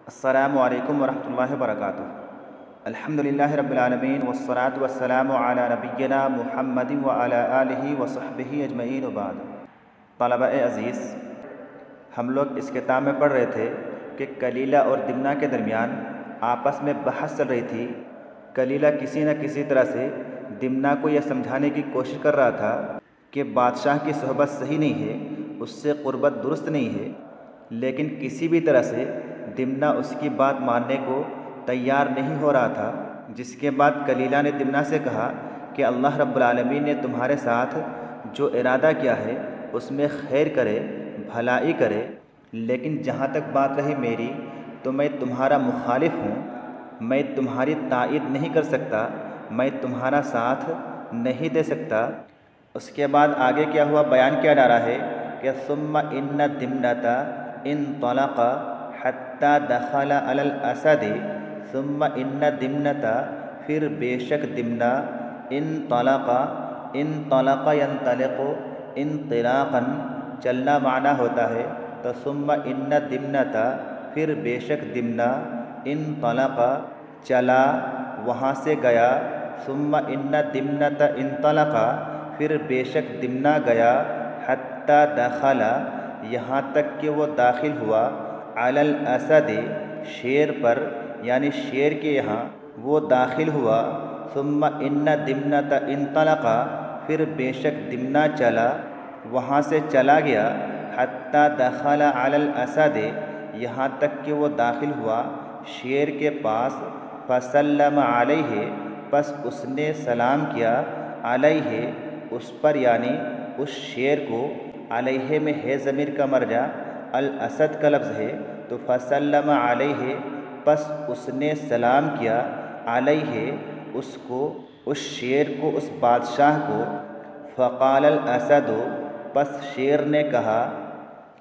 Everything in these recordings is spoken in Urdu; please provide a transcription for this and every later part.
السلام علیکم ورحمۃ اللہ وبرکاتہ۔ الحمدللہ رب العالمین والصلاة والسلام علی نبینا محمد وعلی آلہ وصحبہ اجمعین وبعد۔ طلبہ عزیز، ہم لوگ اس کتاب میں پڑھ رہے تھے کہ کلیلہ اور دمنہ کے درمیان آپس میں بحث چل رہی تھی۔ کلیلہ کسی نہ کسی طرح سے دمنہ کو یہ سمجھانے کی کوشش کر رہا تھا کہ بادشاہ کی صحبت صحیح نہیں ہے، اس سے قربت درست نہیں ہے، لیکن کسی بھی طرح سے دمنہ اس کی بات ماننے کو تیار نہیں ہو رہا تھا۔ جس کے بعد کلیلہ نے دمنہ سے کہا کہ اللہ رب العالمین نے تمہارے ساتھ جو ارادہ کیا ہے اس میں خیر کرے، بھلائی کرے، لیکن جہاں تک بات رہی میری تو میں تمہارا مخالف ہوں، میں تمہاری تائید نہیں کر سکتا، میں تمہارا ساتھ نہیں دے سکتا۔ اس کے بعد آگے کیا ہوا بیان کیا جا رہا ہے کہ ثم ان دمنۃ انطلق حتی دخل علی الاسد، ثم ان دمنۃ پھر بے شک دمنہ انطلق ینطلق انطلاقا چلنا معنی ہوتا ہے، تو ثم ان دمنۃ پھر بے شک دمنہ انطلق چلا، وہاں سے گیا، ثم ان دمنۃ انطلق پھر بے شک دمنہ گیا، حتی دخل یہاں تک کہ وہ داخل ہوا، علی الاسد شیر پر، یعنی شیر کے یہاں وہ داخل ہوا، ثم ان دمنۃ انطلق پھر بے شک دمنہ چلا، وہاں سے چلا گیا، حتی دخل علی الاسد یہاں تک کہ وہ داخل ہوا شیر کے پاس، فسلم علیہ پس اس نے سلام کیا، علیہ اس پر، یعنی اس شیر کو، علیہ میں ہے ضمیر کا مرجع، الاسد کا لفظ ہے، تو فسلم علیہ پس اس نے سلام کیا، علیہ اس کو، اس شیر کو، اس بادشاہ کو، فقال الاسد پس شیر نے کہا،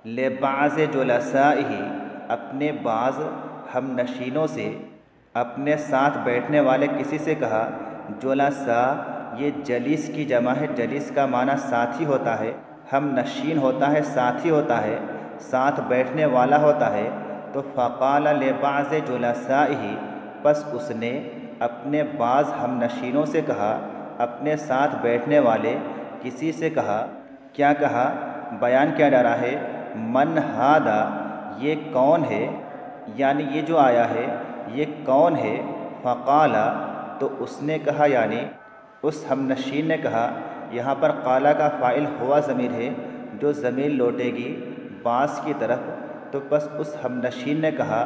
لبعض جلسائہ اپنے بعض ہم نشینوں سے، اپنے ساتھ بیٹھنے والے کسی سے کہا، جلسا یہ جلیس کی جمع ہے، جلیس کا معنی ساتھی ہوتا ہے، ہم نشین ہوتا ہے، ساتھی ہوتا ہے، ساتھ بیٹھنے والا ہوتا ہے، تو فقال لبعض جلسائہ پس اس نے اپنے بعض ہم نشینوں سے کہا، اپنے ساتھ بیٹھنے والے کسی سے کہا، کیا کہا؟ بیان کیا جا رہا ہے، من ہادا یہ کون ہے، یعنی یہ جو آیا ہے یہ کون ہے، فقال تو اس نے کہا، یعنی اس ہم نشین نے کہا، یہاں پر قالا کا فاعل ہوا ضمیر ہے، جو ضمیر لوٹے گی باس کی طرف، تو بس اس ہم نشین نے کہا،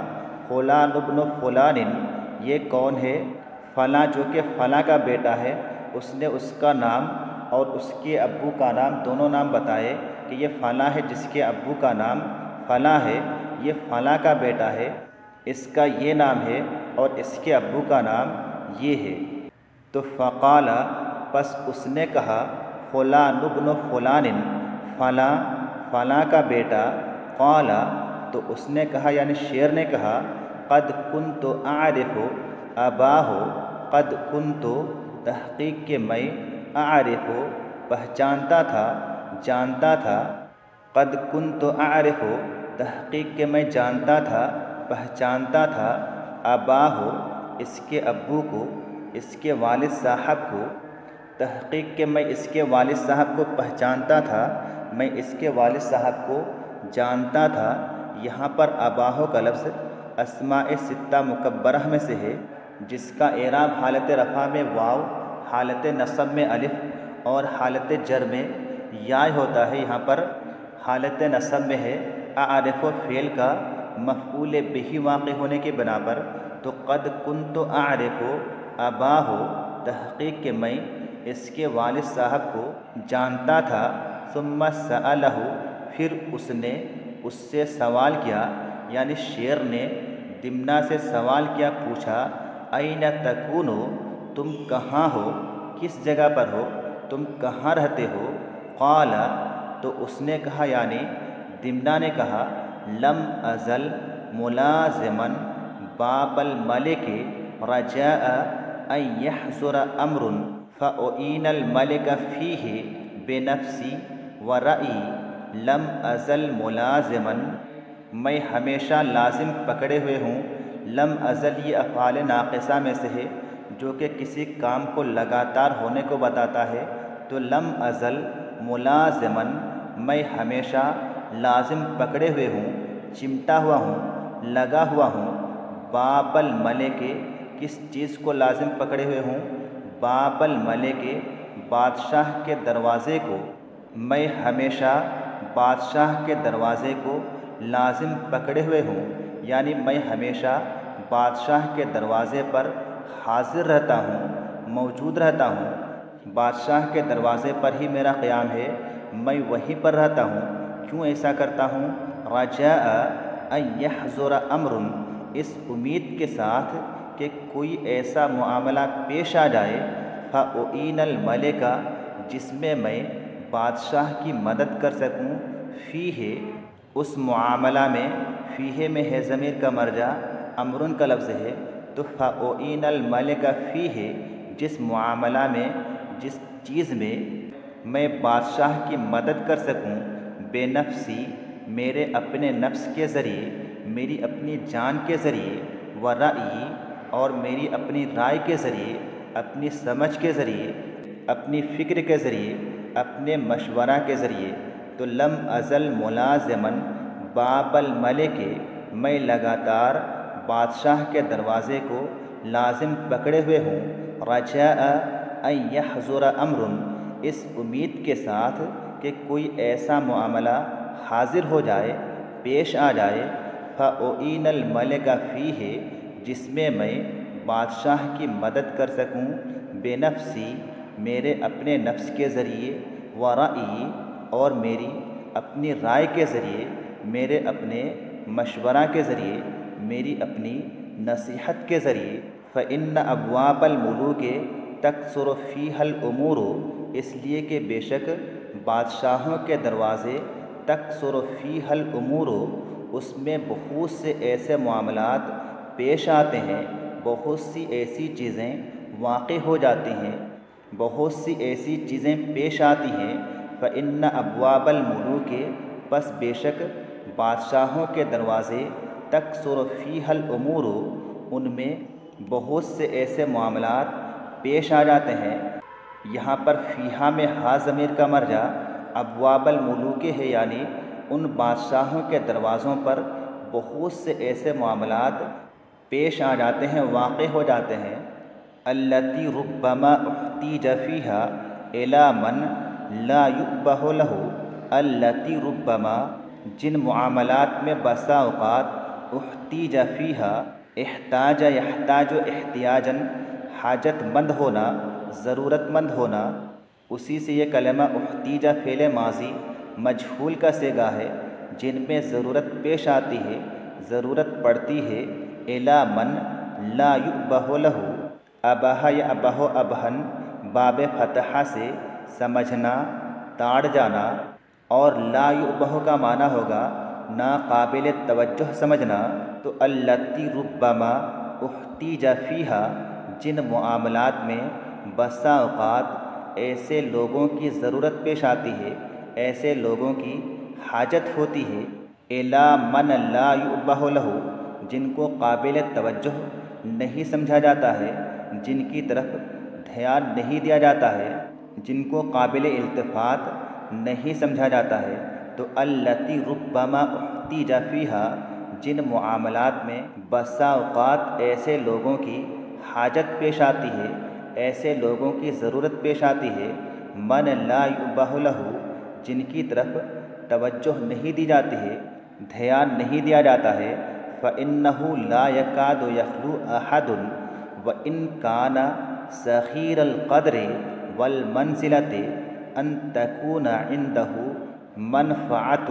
فلان ابن فلان یہ کون ہے، فلاں جو کہ فلاں کا بیٹا ہے، اس نے اس کا نام اور اس کے ابو کا نام دونوں نام بتائے کہ یہ فلاں ہے جس کے ابو کا نام فلاں ہے، یہ فلاں کا بیٹا ہے، اس کا یہ نام ہے اور اس کے ابو کا نام یہ ہے، تو فقال پس اس نے کہا، فلان ابن فلان فلاں فلاں کا بیٹا، قال تو اس نے کہا، یعنی شیر نے کہا، قد کنت اعرف اباہ، قد کنت تحقیق کہ میں، اعرف پہچانتا تھا، جانتا تھا، قد کنت اعرف تحقیق کہ میں جانتا تھا، پہچانتا تھا، اباہ اس کے ابو کو، اس کے والد صاحب کو، تحقیق کہ میں اس کے والد صاحب کو پہچانتا تھا، میں اس کے والد صاحب کو جانتا تھا۔ یہاں پر اباہ کا لفظ اسماء ستہ مکبرہ میں سے ہے، جس کا اعراب حالت رفع میں واو، حالت نصب میں الف اور حالت جر میں یا ہوتا ہے۔ یہاں پر حالت نصب میں ہے اعرف فعل کا مفعول بہ واقع ہونے کی بنا پر، تو قد کنت اعرف اباہ تحقیق کہ میں اس کے والد صاحب کو جانتا تھا، ثم سألہ پھر اس نے اس سے سوال کیا، یعنی شیر نے دمنہ سے سوال کیا، پوچھا، این تکون تم کہاں ہو، کس جگہ پر ہو، تم کہاں رہتے ہو، قال تو اس نے کہا، یعنی دمنہ نے کہا، لم ازل ملازما باب الملک رجاء ان يحضر امر فأعین الملک فیہ بنفسی ورأی، لم ازل ملازما میں ہمیشہ لازم پکڑے ہوئے ہوں۔ لم ازل یہ افعال ناقصہ میں سے ہے جو کہ کسی کام کو لگاتار ہونے کو بتاتا ہے، تو لم ازل ملازمن، میں ہمیشہ لازم پکڑے ہوئے ہوں، چمٹا ہوا ہوں، لگا ہوا ہوں۔ باب الملک، کس چیز کو لازم پکڑے ہوئے ہوں؟ باب الملک، بادشاہ کے دروازے کو۔ میں ہمیشہ بادشاہ کے دروازے کو لازم پکڑے ہوئے ہوں، یعنی میں ہمیشہ بادشاہ کے دروازے پر حاضر رہتا ہوں، موجود رہتا ہوں۔ بادشاہ کے دروازے پر ہی میرا قیام ہے، میں وہیں پر رہتا ہوں۔ کیوں ایسا کرتا ہوں؟ رجاء ان یحضر امر، اس امید کے ساتھ کہ کوئی ایسا معاملہ پیش آ جائے، فأعین الملک، جس میں میں بادشاہ کی مدد کر سکوں، فیہ، اس معاملہ میں، فیہ میں ہے ضمیر کا مرجع، امرن کا لفظ ہے، تو فأعین الملک فیہ، جس معاملہ میں، جس چیز میں بادشاہ کی مدد کر سکوں، بے نفسی، میرے اپنے نفس کے ذریعے، میری اپنی جان کے ذریعے، ورأیی، اور میری اپنی رائے کے ذریعے، اپنی سمجھ کے ذریعے، اپنی فکر کے ذریعے، اپنے مشورہ کے ذریعے، تو لم ازل ملازمن باب الملک، میں لگاتار بادشاہ کے دروازے کو لازم پکڑے ہوئے ہوں، رجاء ان یحضر امر، اس امید کے ساتھ کہ کوئی ایسا معاملہ حاضر ہو جائے، پیش آ جائے، فأعین الملک فیہ، جس میں بادشاہ کی مدد کر سکوں، بے نفسی، میرے اپنے نفس کے ذریعے، ورأیی، اور میری اپنی رائے کے ذریعے، میرے اپنے مشورہ کے ذریعے، میری اپنی نصیحت کے ذریعے۔ فإن ابواب الملوک تکثر فیہا الامور، اس لیے کہ بے شک بادشاہوں کے دروازے، تکثر فیہا الامور، اس میں بہت سے ایسے معاملات پیش آتے ہیں، بہت سی ایسی چیزیں واقع ہو جاتی ہیں، بہت سی ایسی چیزیں پیش آتی ہیں۔ فإن ابواب الملوک، پس بے شک بادشاہوں کے دروازے، تکثر فیہا الامور، ان میں بہت سے ایسے معاملات پیش آ جاتے ہیں۔ یہاں پر فیہا میں ہا ضمیر کا مرجع ابواب الملوک ہے، یعنی ان بادشاہوں کے دروازوں پر بہت سے ایسے معاملات پیش آ جاتے ہیں، واقع ہو جاتے ہیں۔ التی ربما احتیج فیہا الی من لا یؤبہ لہ، التی ربما، جن معاملات میں بسا اوقات، احتیج فیہا، احتاج یحتاج احتیاجاً، حاجت مند ہونا، ضرورت مند ہونا، اسی سے یہ کلمہ احتیج فعل ماضی مجہول کا صیغہ ہے، جن میں ضرورت پیش آتی ہے، ضرورت پڑتی ہے، الی من لا یؤبہ لہ، ابہ یا ابہ ابہن، باب فتحہ سے سمجھنا، تاڑ جانا، اور لا یؤبہ کا معنی ہوگا ناقابل توجہ سمجھنا، تو التی ربما احتیج فیہا، جن معاملات میں بسا اوقات ایسے لوگوں کی ضرورت پیش آتی ہے، ایسے لوگوں کی حاجت ہوتی ہے، الی من لا یؤبہ لہ، جن کو قابل توجہ نہیں سمجھا جاتا ہے، جن کی طرف دھیان نہیں دیا جاتا ہے، جن کو قابل التفات نہیں سمجھا جاتا ہے، تو التی ربما احتیج فیہا، جن معاملات میں بسا اوقات ایسے لوگوں کی حاجت پیش آتی ہے، ایسے لوگوں کی ضرورت پیش آتی ہے، من لا یؤبہ لہ، جن کی طرف توجہ نہیں دی جاتی ہے، دھیان نہیں دیا جاتا ہے، فإنہ لا یکاد یخلو احد وإن کان صغیر القدر والمنزلۃ ان تکون عندہ منفعۃ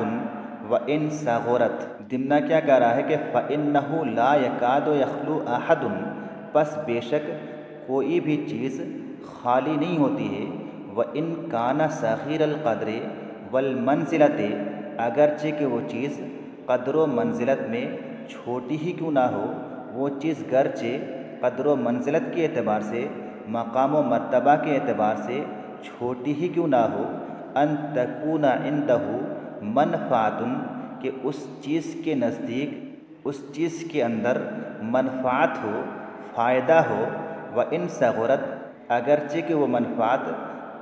وإن صغرت۔ ضمنہ کیا کہہ رہا ہے کہ فإنہ لا یکاد یخلو احد، پس بے شک کوئی بھی چیز خالی نہیں ہوتی ہے، وإن کان صغیر القدر والمنزلۃ، اگرچہ کہ وہ چیز قدر و منزلت میں چھوٹی ہی کیوں نہ ہو، وہ چیز گرچہ قدر و منزلت کے اعتبار سے، مقام و مرتبہ کے اعتبار سے چھوٹی ہی کیوں نہ ہو، ان تکون عندہ منفعۃ، کہ اس چیز کے نزدیک، اس چیز کے اندر منفعت ہو، فائدہ ہو، وَإِن صغرت، اگرچہ کہ وہ منفعت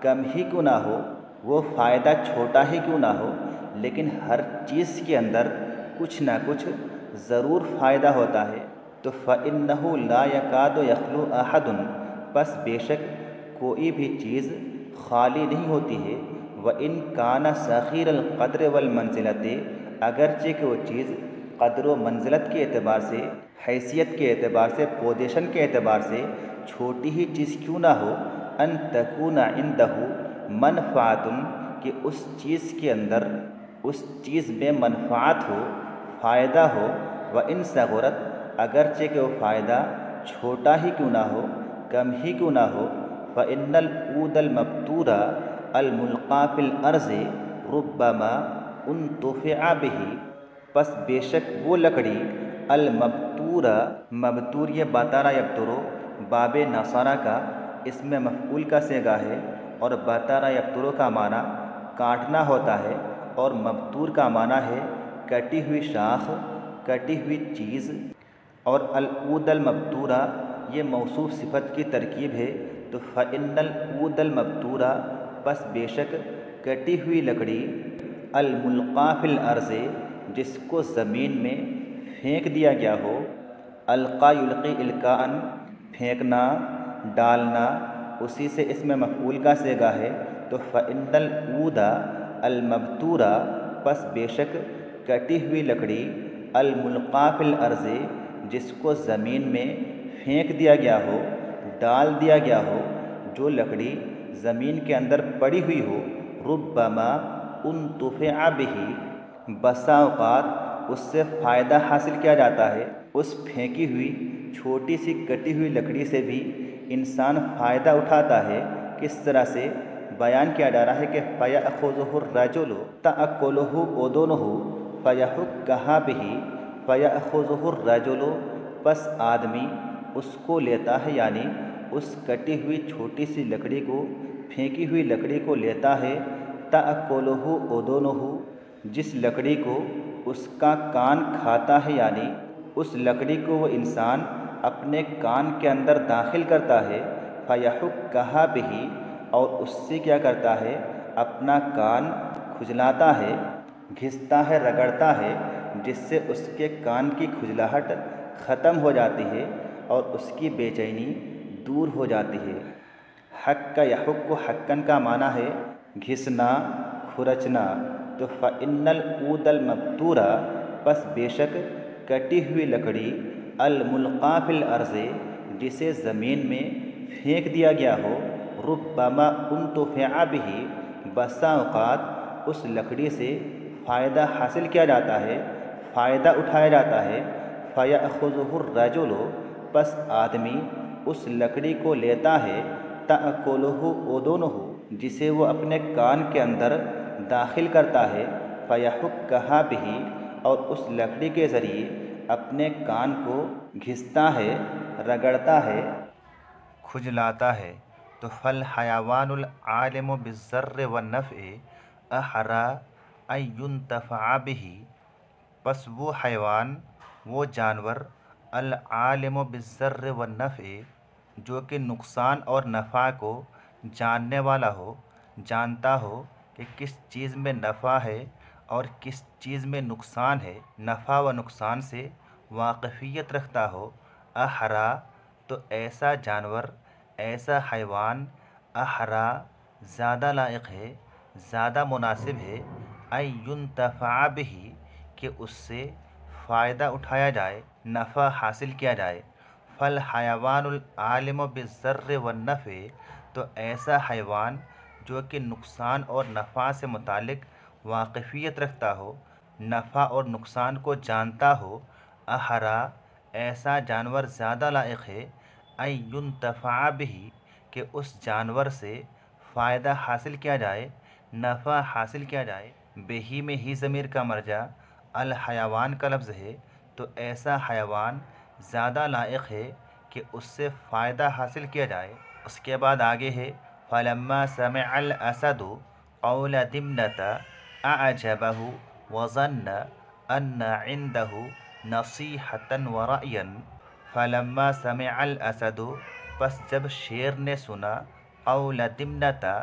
کم ہی کیوں نہ ہو، وہ فائدہ چھوٹا ہی کیوں نہ ہو، لیکن ہر چیز کے اندر کچھ نہ کچھ ضرور فائدہ ہوتا ہے۔ تو فَإِنَّهُ لَا يَكَادُ يَخْلُو أَحَدٌ، پس بے شک کوئی بھی چیز خالی نہیں ہوتی ہے، وَإِن كَانَ صَغِيرَ الْقَدْرِ وَالْمَنزِلَةِ، اگرچہ کہ وہ چیز قدر و منزلت کے اعتبار سے، حیثیت کے اعتبار سے، پوزیشن کے اعتبار سے چھوٹی ہی چیز کیوں نہ ہو، ان تکون عندہ منفعۃ، کہ اس چیز کے اندر، اس چیز میں منفعت ہو، فائدہ ہو، وَإِن صغرت، اگرچہ کہ وہ فائدہ چھوٹا ہی کیوں نہ ہو، کم ہی کیوں نہ ہو، فَإِنَّ الْعُودَ الْمَبْتُورَ الْمُلْقَى فِي الْأَرْضِ رُبَّمَا انتفع بِهِ، پس بے شک وہ لکڑی المبتورہ، مبتور یہ باتارا یبترو باب نصارہ کا اس میں مفعول کا صیغہ ہے، اور باتارا یبترو کا معنی کاٹنا ہوتا ہے، اور مبتور کا معنی ہے کٹی ہوئی شاخ، کٹی ہوئی چیز، اور العود المبتورہ یہ موصوف صفت کی ترکیب ہے۔ تو فإن العود المبتورہ، پس بے شک کٹی ہوئی لکڑی، الملقی فی الارض، جس کو زمین میں پھینک دیا گیا ہو، القا یلقی القاء، پھینکنا، ڈالنا، اسی سے اس میں مفعول کا صیغہ ہے۔ تو فإن العود المبتورہ، پس بے شک کٹی ہوئی لکڑی، الملقی فی الارض، جس کو زمین میں پھینک دیا گیا ہو، ڈال دیا گیا ہو، جو لکڑی زمین کے اندر پڑی ہوئی ہو، ربما انتفع بہ، بسا اوقات اس سے فائدہ حاصل کیا جاتا ہے۔ اس پھینکی ہوئی چھوٹی سی کٹی ہوئی لکڑی سے بھی انسان فائدہ اٹھاتا ہے۔ کس طرح سے بیان کیا جا رہا ہے کہ فَيَأْخُذُهُ الرَّجُلُ تَأْكُلُهُ أُذُنُهُ فَيَحُكَّهَا بِهِ، فَيَأْخُذُهُ الرَّجُلُ، پس آدمی اس کو لیتا ہے، یعنی اس کٹی ہوئی چھوٹی سی لکڑی کو، پھینکی ہوئی لکڑی کو لیتا ہے، تَأْكُلُهُ أُذُنُهُ، جس لکڑی کو اس کا کان کھاتا ہے، یعنی اس لکڑی کو وہ انسان اپنے کان کے اندر داخل کرتا ہے، فَيَحُكَّهَا بِهِ، اور اس سے کیا کرتا ہے، اپنا کان کھجلاتا ہے، گھستا ہے، رگڑتا ہے، جس سے اس کے کان کی کھجلاہٹ ختم ہو جاتی ہے اور اس کی بے چینی دور ہو جاتی ہے۔ حق یحک، حقن کا معنی ہے گھسنا، کھرچنا۔ تو فإن العود المبتورہ، پس بے شک کٹی ہوئی لکڑی، الملقی فی الارض، جسے زمین میں پھینک دیا گیا ہو، ربما انتفع بہ، بسا اوقات اس لکڑی سے فائدہ حاصل کیا جاتا ہے، فائدہ اٹھایا جاتا ہے۔ فَيَأْخُذُهُ الرَّجُلُ، پس آدمی اس لکڑی کو لیتا ہے، تَأْكُلُهُ أُذُنُهُ، جسے وہ اپنے کان کے اندر داخل کرتا ہے، فَيَحُكَّهَا بِهِ، اور اس لکڑی کے ذریعے اپنے کان کو گھستا ہے، رگڑتا ہے، کھجلاتا ہے۔ تو فالحیوان العالم بالضر والنفع احری ان ينتفع به، پس وہ حیوان، وہ جانور، العالم بالضر والنفع، جو کہ نقصان اور نفع کو جاننے والا ہو، جانتا ہو کہ کس چیز میں نفع ہے اور کس چیز میں نقصان ہے، نفع و نقصان سے واقفیت رکھتا ہو، احری، تو ایسا جانور، ایسا حیوان، احری، زیادہ لائق ہے، زیادہ مناسب ہے، ان ينتفع به، کہ اس سے فائدہ اٹھایا جائے، نفع حاصل کیا جائے۔ فالحیوان العالم بالضر والنفع، تو ایسا حیوان جو کہ نقصان اور نفع سے متعلق واقفیت رکھتا ہو، نفع اور نقصان کو جانتا ہو، احری، ایسا جانور زیادہ لائق ہے، ان ينتفع به، کہ اس جانور سے فائدہ حاصل کیا جائے، نفع حاصل کیا جائے۔ بہی میں ہی ضمیر کا مرجع الحیوان کا لفظ ہے، تو ایسا حیوان زیادہ لائق ہے کہ اس سے فائدہ حاصل کیا جائے۔ اس کے بعد آگے ہے فَلَمَّا سَمِعَ الْأَسَدُ قَوْلَ دِمْنَةَ أَعْجَبَهُ وَظَنَّ ان عنده نصیحة ورأیا فلما سمع الاسد، پس جب شیر نے سنا قول دمنتا،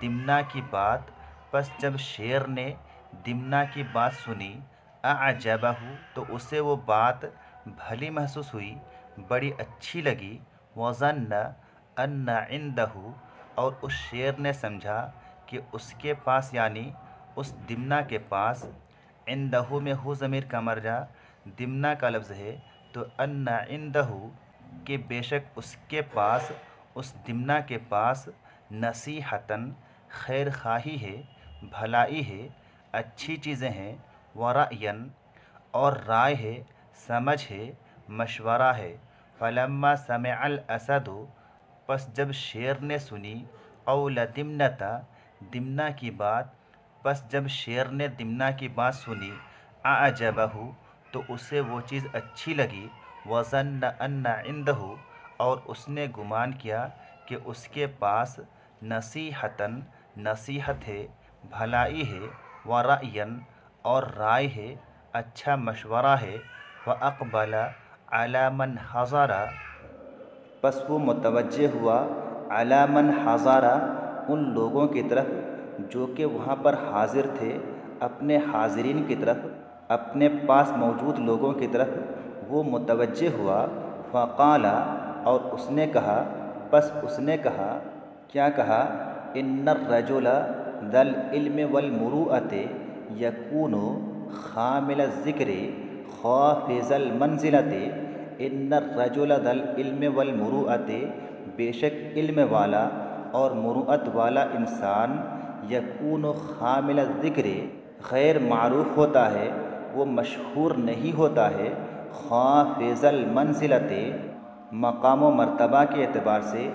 دمنا کی بات، پس جب شیر نے دمنا کی بات سنی، اعجبہ، تو اسے وہ بات بھلی محسوس ہوئی، بڑی اچھی لگی، وظن ان عندہ، اور اس شیر نے سمجھا کہ اس کے پاس یعنی اس دمنا کے پاس، عندہ میں ہو ضمیر کا مرجع دمنا کا لفظ ہے، تو ان عندہ کہ بے شک اس کے پاس، اس دمنا کے پاس، نصیحتاً خیر خواہی ہے، بھلائی ہے، اچھی چیزیں ہیں، ورأیاً اور رائے ہے، سمجھ ہے، مشورہ ہے، فلما سمع الاسد، پس جب شیر نے سنی قول دمنتا، دمنا کی بات، پس جب شیر نے دمنا کی بات سنی، اعجبہ، تو اسے وہ چیز اچھی لگی، وظن ان عندہ، اور اس نے گمان کیا کہ اس کے پاس، نصیحتاً نصیحت ہے، بھلائی ہے، ورأیاً اور رائے ہے، اچھا مشورہ ہے، فاقبل علی من حضر، پس وہ متوجہ ہوا، علی من حضر، ان لوگوں کی طرف جو کہ وہاں پر حاضر تھے، اپنے حاضرین کی طرف، اپنے پاس موجود لوگوں کی طرف وہ متوجہ ہوا، فقال، اور اس نے کہا، پس اس نے کہا، کیا کہا، ان الرجل ذا العلم والمروءۃ یکون خامل الذکر خافض المنزلۃ، ان الرجل ذا العلم والمروءۃ، بے شک علم والا اور مروءت والا انسان، یکون خامل الذکر، غیر معروف ہوتا ہے، وہ مشہور نہیں ہوتا ہے، خافض المنزلۃ، مقام و مرتبہ کے اعتبار سے،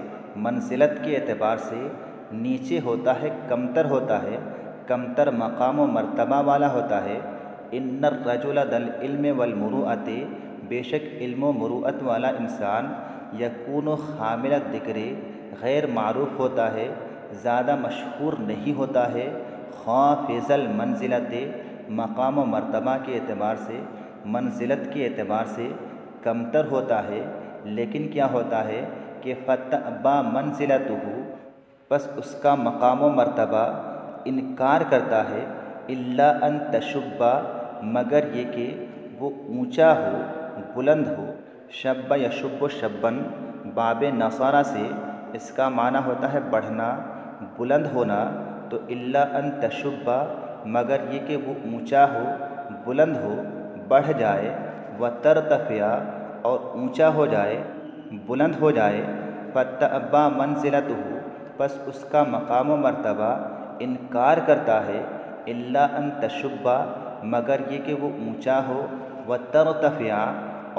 منزلت کے اعتبار سے نیچے ہوتا ہے، کمتر ہوتا ہے، کمتر مقام و مرتبہ والا ہوتا ہے، ان الرجل ذا العلم والمروءۃ، بے شک علم و مروءت والا انسان، یکون خامل الذکر، غیر معروف ہوتا ہے، زیادہ مشہور نہیں ہوتا ہے، خافض المنزلۃ، مقام و مرتبہ کے اعتبار سے، منزلت کے اعتبار سے کمتر ہوتا ہے، لیکن کیا ہوتا ہے کہ فتأبی منزلتہ، پس اس کا مقام و مرتبہ انکار کرتا ہے، الا ان تشب، مگر یہ کہ وہ اونچا ہو، بلند ہو، شب یشب شبن، باب نصارہ سے اس کا معنی ہوتا ہے بڑھنا، بلند ہونا، تو الا ان تشب، مگر یہ کہ وہ اونچا ہو، بلند ہو، بڑھ جائے، وترتفع، اور اونچا ہو جائے، بلند ہو جائے، فتأبی منزلتہ، پس اس کا مقام و مرتبہ انکار کرتا ہے، الا ان تشب، مگر یہ کہ وہ اونچا ہو، وترتفع،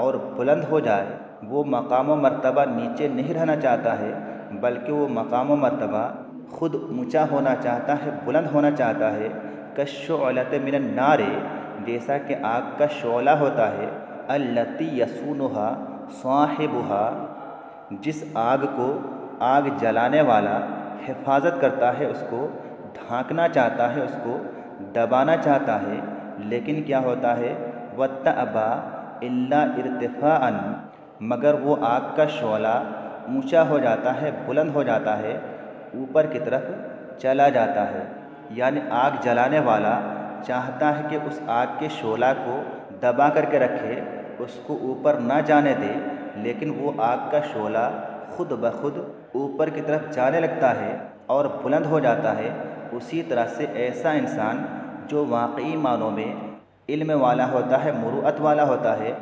اور بلند ہو جائے، وہ مقام و مرتبہ نیچے نہیں رہنا چاہتا ہے، بلکہ وہ مقام و مرتبہ خود اونچا ہونا چاہتا ہے، بلند ہونا چاہتا ہے، کالشعلۃ من النار، جیسا کہ آگ کا شعلہ ہوتا ہے، التی یصونھا صاحبھا، جس آگ کو آگ جلانے والا حفاظت کرتا ہے، اس کو ڈھانکنا چاہتا ہے، اس کو دبانا چاہتا ہے، لیکن کیا ہوتا ہے، وَتَأْبَى إِلَّا ارتفاعاً، مگر وہ آگ کا شعلہ اونچا ہو جاتا ہے، بلند ہو جاتا ہے، اوپر کی طرف چلا جاتا ہے، یعنی آگ جلانے والا چاہتا ہے کہ اس آگ کے شعلہ کو دبا کر کے رکھے، اس کو اوپر نہ جانے دے، لیکن وہ آگ کا شعلہ خود بخود اوپر کی طرف جانے لگتا ہے اور بلند ہو جاتا ہے۔ اسی طرح سے ایسا انسان جو واقعی معنوں میں علم والا ہوتا ہے، مروءت والا ہوتا ہے،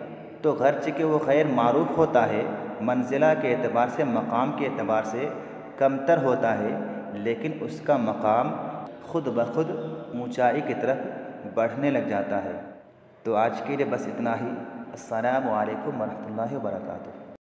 تو گرچہ کہ وہ غیر معروف ہوتا ہے، منزلہ کے اعتبار سے، مقام کے اعتبار سے کمتر ہوتا ہے، لیکن اس کا مقام خود بخود اونچائی کی طرف بڑھنے لگ جاتا ہے۔ تو آج کے لیے بس اتنا ہی۔ السلام علیکم ورحمۃ اللہ وبرکاتہ۔